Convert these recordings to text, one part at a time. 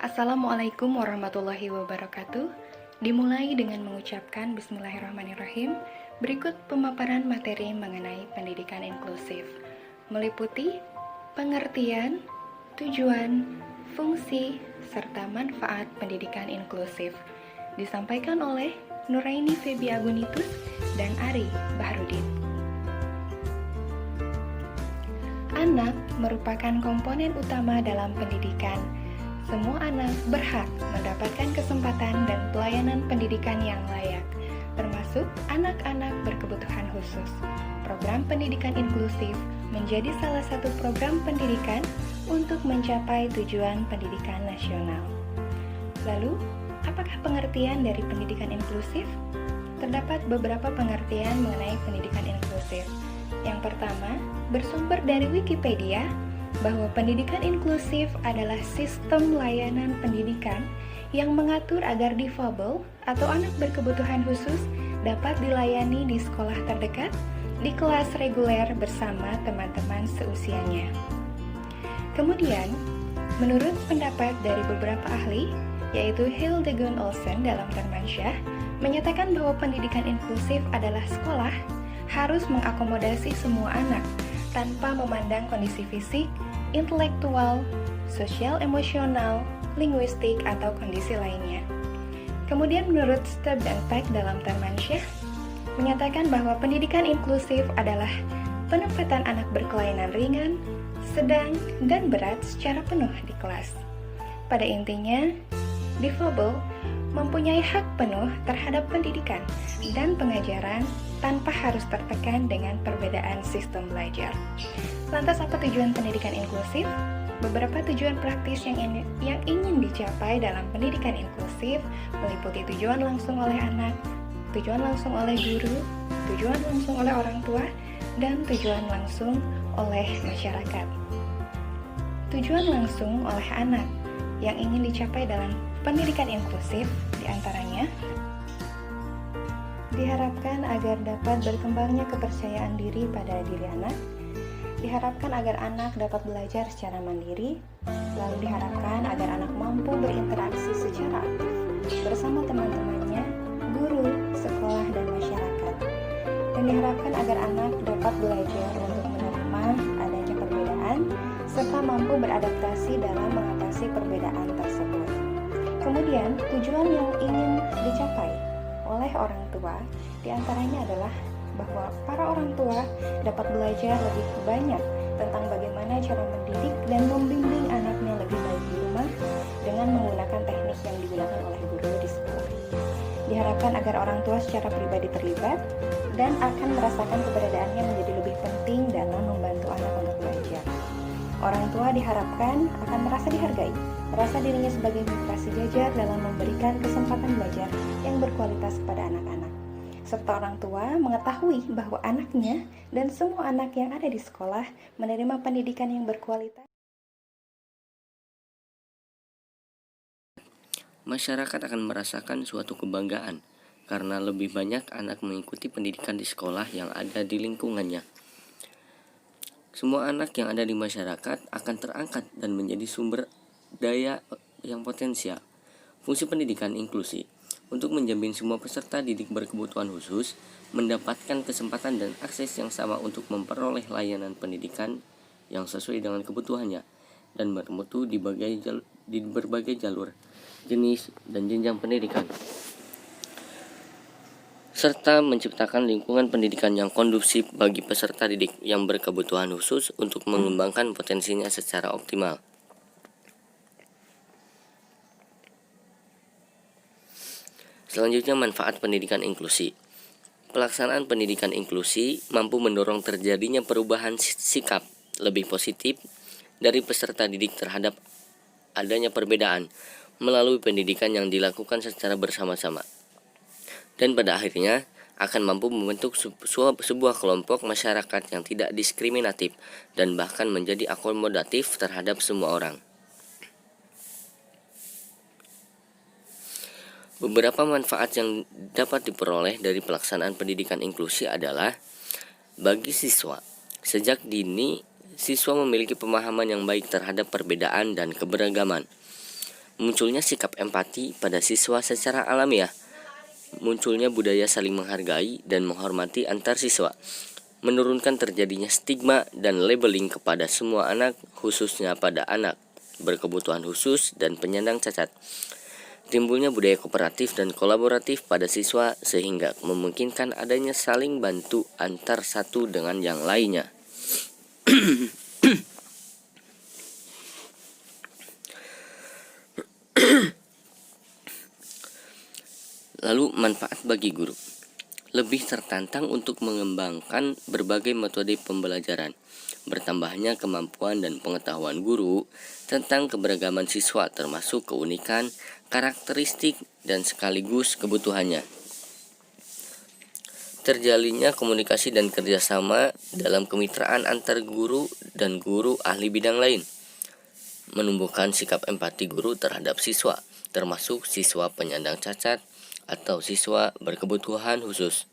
Assalamualaikum warahmatullahi wabarakatuh. Dimulai dengan mengucapkan Bismillahirrahmanirrahim. Berikut pemaparan materi mengenai pendidikan inklusif, meliputi pengertian, tujuan, fungsi, serta manfaat pendidikan inklusif. Disampaikan oleh Nuraini Febi Agunitus dan Ari Bahrudin. Anak merupakan komponen utama dalam pendidikan. Semua anak berhak mendapatkan kesempatan dan pelayanan pendidikan yang layak, termasuk anak-anak berkebutuhan khusus. Program pendidikan inklusif menjadi salah satu program pendidikan untuk mencapai tujuan pendidikan nasional. Lalu, apakah pengertian dari pendidikan inklusif? Terdapat beberapa pengertian mengenai pendidikan inklusif. Yang pertama, bersumber dari Wikipedia, bahwa pendidikan inklusif adalah sistem layanan pendidikan yang mengatur agar difabel atau anak berkebutuhan khusus dapat dilayani di sekolah terdekat, di kelas reguler bersama teman-teman seusianya. Kemudian, menurut pendapat dari beberapa ahli, yaitu Hildegund Olsen dalam Termansyah, menyatakan bahwa pendidikan inklusif adalah sekolah harus mengakomodasi semua anak tanpa memandang kondisi fisik, intelektual, sosial emosional, linguistik, atau kondisi lainnya. Kemudian menurut Stubb dan Peck dalam Termansyah, menyatakan bahwa pendidikan inklusif adalah penempatan anak berkelainan ringan, sedang, dan berat secara penuh di kelas. Pada intinya, difabel mempunyai hak penuh terhadap pendidikan dan pengajaran tanpa harus tertekan dengan perbedaan sistem belajar. Lantas apa tujuan pendidikan inklusif? Beberapa tujuan praktis yang ingin dicapai dalam pendidikan inklusif meliputi tujuan langsung oleh anak, tujuan langsung oleh guru, tujuan langsung oleh orang tua, dan tujuan langsung oleh masyarakat. Tujuan langsung oleh anak yang ingin dicapai dalam pendidikan inklusif diantaranya diharapkan agar dapat berkembangnya kepercayaan diri pada diri anak, diharapkan agar anak dapat belajar secara mandiri, lalu diharapkan agar anak mampu berinteraksi secara aktif bersama teman-temannya, guru, sekolah, dan masyarakat, dan diharapkan agar anak dapat belajar untuk menerima adanya perbedaan serta mampu beradaptasi dalam mengatasi perbedaan tersebut. Kemudian, tujuan yang ingin dicapai oleh orang tua diantaranya adalah bahwa para orang tua dapat belajar lebih banyak tentang bagaimana cara mendidik dan membimbing anaknya lebih baik di rumah dengan menggunakan teknik yang digunakan oleh guru di sekolah. Diharapkan agar orang tua secara pribadi terlibat dan akan merasakan keberadaannya menjadi lebih penting dalam membantu anak untuk belajar. Orang tua diharapkan akan merasa dihargai, merasa dirinya sebagai mitra sejajar dalam memberikan kesempatan belajar yang berkualitas kepada anak-anak. Serta orang tua mengetahui bahwa anaknya dan semua anak yang ada di sekolah menerima pendidikan yang berkualitas. Masyarakat akan merasakan suatu kebanggaan karena lebih banyak anak mengikuti pendidikan di sekolah yang ada di lingkungannya. Semua anak yang ada di masyarakat akan terangkat dan menjadi sumber daya yang potensial. Fungsi pendidikan inklusi untuk menjamin semua peserta didik berkebutuhan khusus mendapatkan kesempatan dan akses yang sama untuk memperoleh layanan pendidikan yang sesuai dengan kebutuhannya dan bermutu di berbagai jalur, jenis, dan jenjang pendidikan, serta menciptakan lingkungan pendidikan yang kondusif bagi peserta didik yang berkebutuhan khusus untuk mengembangkan potensinya secara optimal. Selanjutnya, manfaat pendidikan inklusi. Pelaksanaan pendidikan inklusi mampu mendorong terjadinya perubahan sikap lebih positif dari peserta didik terhadap adanya perbedaan melalui pendidikan yang dilakukan secara bersama-sama. Dan pada akhirnya akan mampu membentuk sebuah kelompok masyarakat yang tidak diskriminatif dan bahkan menjadi akomodatif terhadap semua orang. Beberapa manfaat yang dapat diperoleh dari pelaksanaan pendidikan inklusi adalah bagi siswa. Sejak dini, siswa memiliki pemahaman yang baik terhadap perbedaan dan keberagaman. munculnya sikap empati pada siswa secara alamiah, munculnya budaya saling menghargai dan menghormati antar siswa, menurunkan terjadinya stigma dan labeling kepada semua anak, khususnya pada anak berkebutuhan khusus dan penyandang cacat. Timbulnya budaya kooperatif dan kolaboratif pada siswa sehingga memungkinkan adanya saling bantu antar satu dengan yang lainnya. Lalu manfaat bagi guru. Lebih tertantang untuk mengembangkan berbagai metode pembelajaran. Bertambahnya kemampuan dan pengetahuan guru tentang keberagaman siswa termasuk keunikan, karakteristik, dan sekaligus kebutuhannya. Terjalinnya komunikasi dan kerjasama dalam kemitraan antar guru dan guru ahli bidang lain. Menumbuhkan sikap empati guru terhadap siswa, termasuk siswa penyandang cacat atau siswa berkebutuhan khusus.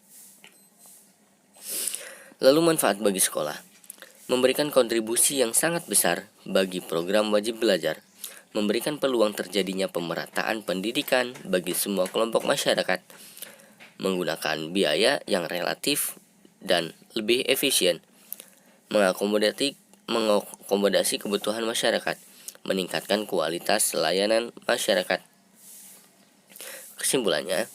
Lalu manfaat bagi sekolah. Memberikan kontribusi yang sangat besar bagi program wajib belajar, memberikan peluang terjadinya pemerataan pendidikan bagi semua kelompok masyarakat, menggunakan biaya yang relatif dan lebih efisien, mengakomodasi kebutuhan masyarakat, meningkatkan kualitas layanan masyarakat. Kesimpulannya,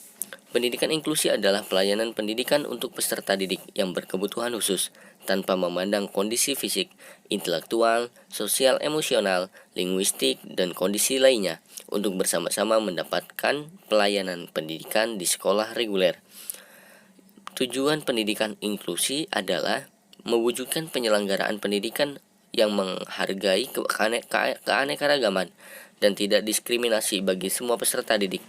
pendidikan inklusi adalah pelayanan pendidikan untuk peserta didik yang berkebutuhan khusus tanpa memandang kondisi fisik, intelektual, sosial, emosional, linguistik, dan kondisi lainnya untuk bersama-sama mendapatkan pelayanan pendidikan di sekolah reguler. Tujuan pendidikan inklusi adalah mewujudkan penyelenggaraan pendidikan yang menghargai keanekaragaman dan tidak diskriminasi bagi semua peserta didik.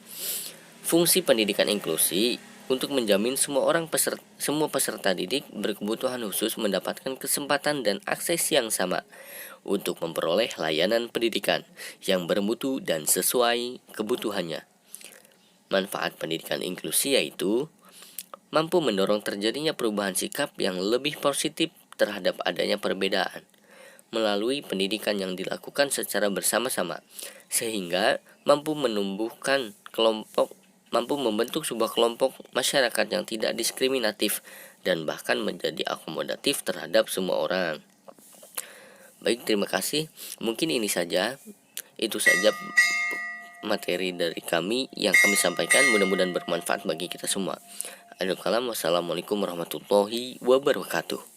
Fungsi pendidikan inklusi untuk menjamin semua peserta didik berkebutuhan khusus mendapatkan kesempatan dan akses yang sama untuk memperoleh layanan pendidikan yang bermutu dan sesuai kebutuhannya. Manfaat pendidikan inklusi yaitu mampu mendorong terjadinya perubahan sikap yang lebih positif terhadap adanya perbedaan melalui pendidikan yang dilakukan secara bersama-sama, sehingga mampu membentuk sebuah kelompok masyarakat yang tidak diskriminatif dan bahkan menjadi akomodatif terhadap semua orang. Baik, terima kasih. Mungkin itu saja materi dari kami yang kami sampaikan. Mudah-mudahan bermanfaat bagi kita semua. Assalamualaikum warahmatullahi wabarakatuh.